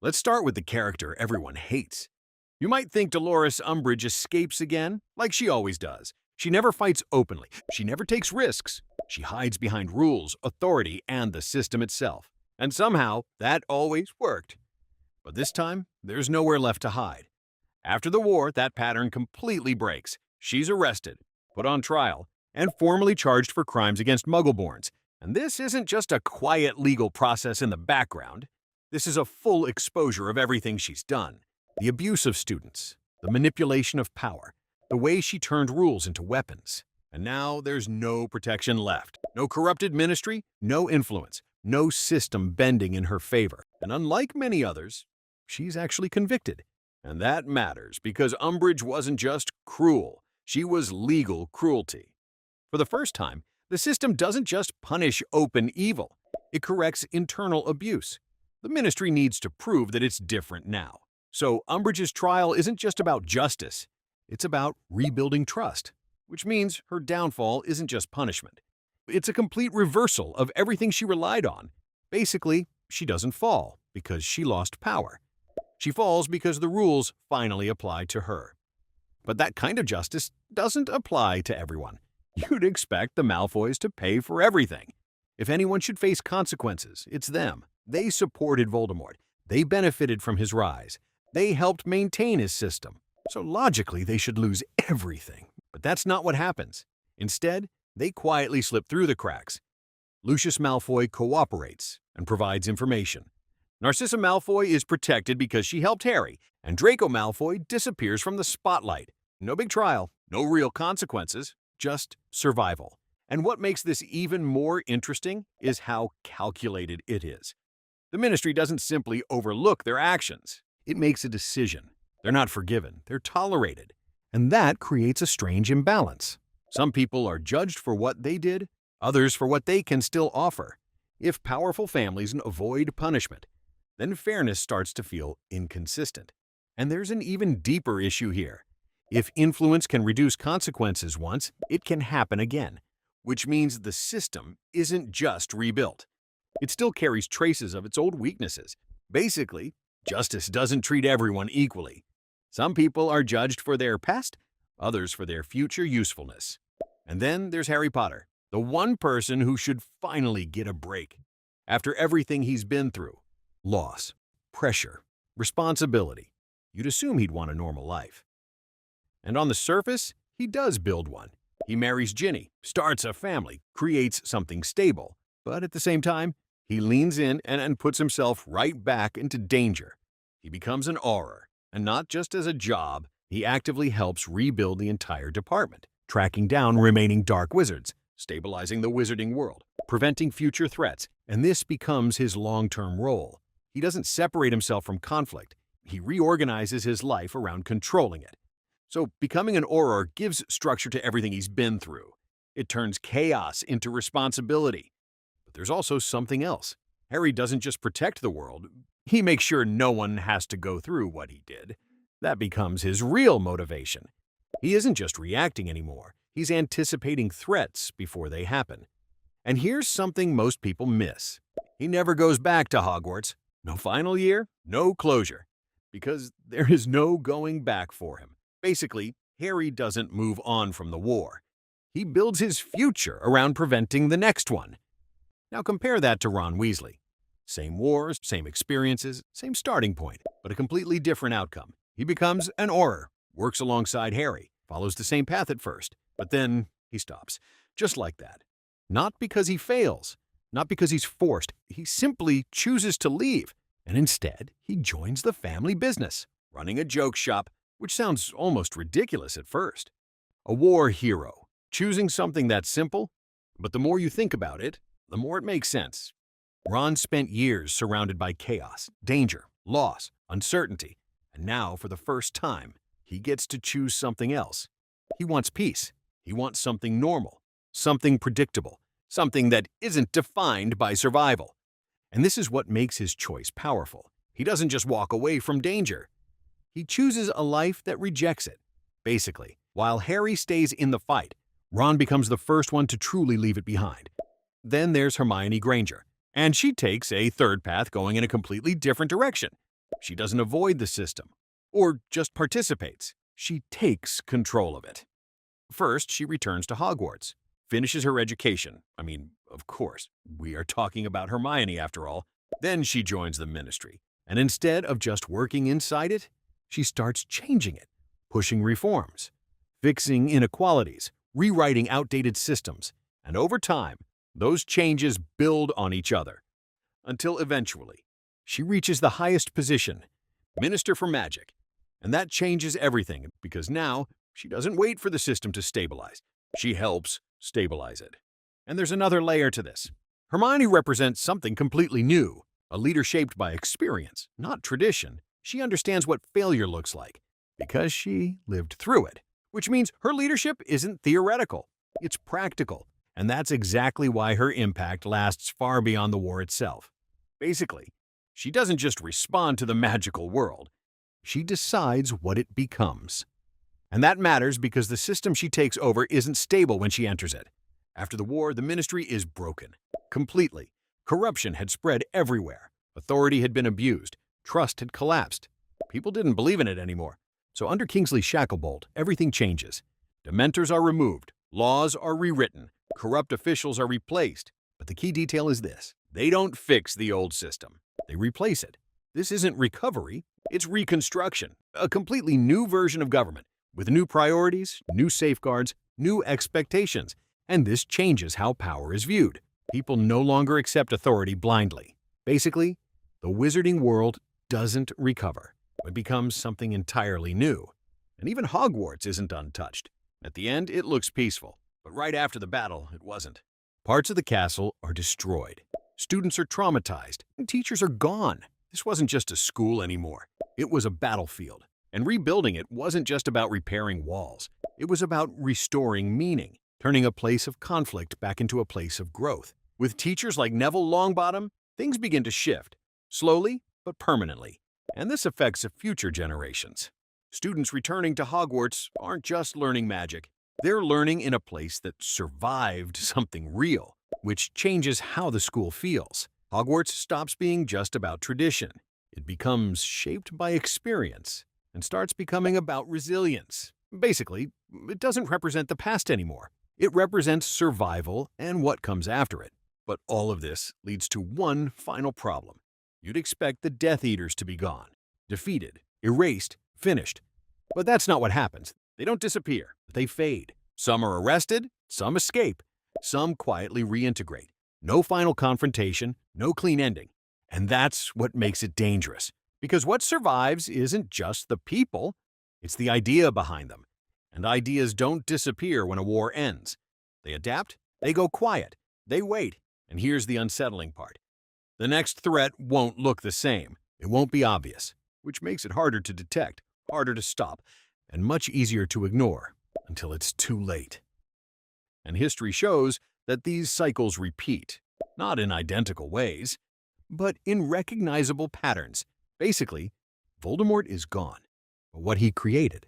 Let's start with the character everyone hates. You might think Dolores Umbridge escapes again, like she always does. She never fights openly. She never takes risks. She hides behind rules, authority, and the system itself. And somehow, that always worked. But this time, there's nowhere left to hide. After the war, that pattern completely breaks. She's arrested, put on trial, and formally charged for crimes against Muggleborns. And this isn't just a quiet legal process in the background. This is a full exposure of everything she's done. The abuse of students, the manipulation of power, the way she turned rules into weapons. And now there's no protection left. No corrupted ministry, no influence, no system bending in her favor. And unlike many others, she's actually convicted. And that matters because Umbridge wasn't just cruel, she was legal cruelty. For the first time, the system doesn't just punish open evil, it corrects internal abuse. The ministry needs to prove that it's different now. So Umbridge's trial isn't just about justice, it's about rebuilding trust, which means her downfall isn't just punishment. It's a complete reversal of everything she relied on. Basically, she doesn't fall because she lost power. She falls because the rules finally apply to her. But that kind of justice doesn't apply to everyone. You'd expect the Malfoys to pay for everything. If anyone should face consequences, it's them. They supported Voldemort. They benefited from his rise. They helped maintain his system. So logically, they should lose everything. But that's not what happens. Instead, they quietly slip through the cracks. Lucius Malfoy cooperates and provides information. Narcissa Malfoy is protected because she helped Harry, and Draco Malfoy disappears from the spotlight. No big trial, no real consequences, just survival. And what makes this even more interesting is how calculated it is. The ministry doesn't simply overlook their actions. It makes a decision. They're not forgiven, they're tolerated. And that creates a strange imbalance. Some people are judged for what they did, others for what they can still offer. If powerful families avoid punishment, then fairness starts to feel inconsistent. And there's an even deeper issue here. If influence can reduce consequences once, it can happen again, which means the system isn't just rebuilt. It still carries traces of its old weaknesses. Basically, justice doesn't treat everyone equally. Some people are judged for their past, others for their future usefulness. And then there's Harry Potter, the one person who should finally get a break. After everything he's been through, loss, pressure, responsibility, you'd assume he'd want a normal life. And on the surface, he does build one. He marries Ginny, starts a family, creates something stable. But at the same time, he leans in and puts himself right back into danger. He becomes an Auror, and not just as a job, he actively helps rebuild the entire department, tracking down remaining dark wizards, stabilizing the wizarding world, preventing future threats, and this becomes his long-term role. He doesn't separate himself from conflict. He reorganizes his life around controlling it. So becoming an Auror gives structure to everything he's been through. It turns chaos into responsibility. But there's also something else. Harry doesn't just protect the world, he makes sure no one has to go through what he did. That becomes his real motivation. He isn't just reacting anymore, he's anticipating threats before they happen. And here's something most people miss. He never goes back to Hogwarts. No final year, no closure. Because there is no going back for him. Basically, Harry doesn't move on from the war. He builds his future around preventing the next one. Now compare that to Ron Weasley. Same wars, same experiences, same starting point, but a completely different outcome. He becomes an Auror, works alongside Harry, follows the same path at first, but then he stops. Just like that. Not because he fails, not because he's forced. He simply chooses to leave, and instead, he joins the family business, running a joke shop, which sounds almost ridiculous at first. A war hero, choosing something that simple, but the more you think about it, the more it makes sense. Ron spent years surrounded by chaos, danger, loss, uncertainty, and now, for the first time, he gets to choose something else. He wants peace. He wants something normal, something predictable, something that isn't defined by survival. And this is what makes his choice powerful. He doesn't just walk away from danger. He chooses a life that rejects it. Basically, while Harry stays in the fight, Ron becomes the first one to truly leave it behind. Then there's Hermione Granger, and she takes a third path going in a completely different direction. She doesn't avoid the system, or just participates. She takes control of it. First, she returns to Hogwarts, finishes her education. I mean, of course, we are talking about Hermione after all. Then she joins the Ministry, and instead of just working inside it, she starts changing it, pushing reforms, fixing inequalities, rewriting outdated systems, and over time, those changes build on each other, until eventually, she reaches the highest position, Minister for Magic. And that changes everything, because now she doesn't wait for the system to stabilize. She helps stabilize it. And there's another layer to this. Hermione represents something completely new, a leader shaped by experience, not tradition. She understands what failure looks like, because she lived through it, which means her leadership isn't theoretical, it's practical. And that's exactly why her impact lasts far beyond the war itself. Basically, she doesn't just respond to the magical world, she decides what it becomes. And that matters because the system she takes over isn't stable when she enters it. After the war, the Ministry is broken. Completely. Corruption had spread everywhere. Authority had been abused. Trust had collapsed. People didn't believe in it anymore. So under Kingsley Shacklebolt, everything changes. Dementors are removed. Laws are rewritten. Corrupt officials are replaced. But the key detail is this. They don't fix the old system. They replace it. This isn't recovery. It's reconstruction. A completely new version of government, with new priorities, new safeguards, new expectations. And this changes how power is viewed. People no longer accept authority blindly. Basically, the wizarding world doesn't recover. It becomes something entirely new. And even Hogwarts isn't untouched. At the end, it looks peaceful. But right after the battle, it wasn't. Parts of the castle are destroyed. Students are traumatized, and teachers are gone. This wasn't just a school anymore. It was a battlefield. And rebuilding it wasn't just about repairing walls. It was about restoring meaning, turning a place of conflict back into a place of growth. With teachers like Neville Longbottom, things begin to shift, slowly but permanently. And this affects future generations. Students returning to Hogwarts aren't just learning magic. They're learning in a place that survived something real, which changes how the school feels. Hogwarts stops being just about tradition. It becomes shaped by experience and starts becoming about resilience. Basically, it doesn't represent the past anymore. It represents survival and what comes after it. But all of this leads to one final problem. You'd expect the Death Eaters to be gone, defeated, erased, finished. But that's not what happens. They don't disappear. They fade. Some are arrested, some escape, some quietly reintegrate. No final confrontation, no clean ending. And that's what makes it dangerous. Because what survives isn't just the people, it's the idea behind them. And ideas don't disappear when a war ends. They adapt, they go quiet, they wait. And here's the unsettling part. The next threat won't look the same. It won't be obvious, which makes it harder to detect, harder to stop, and much easier to ignore until it's too late. And history shows that these cycles repeat, not in identical ways, but in recognizable patterns. Basically, Voldemort is gone, but what he created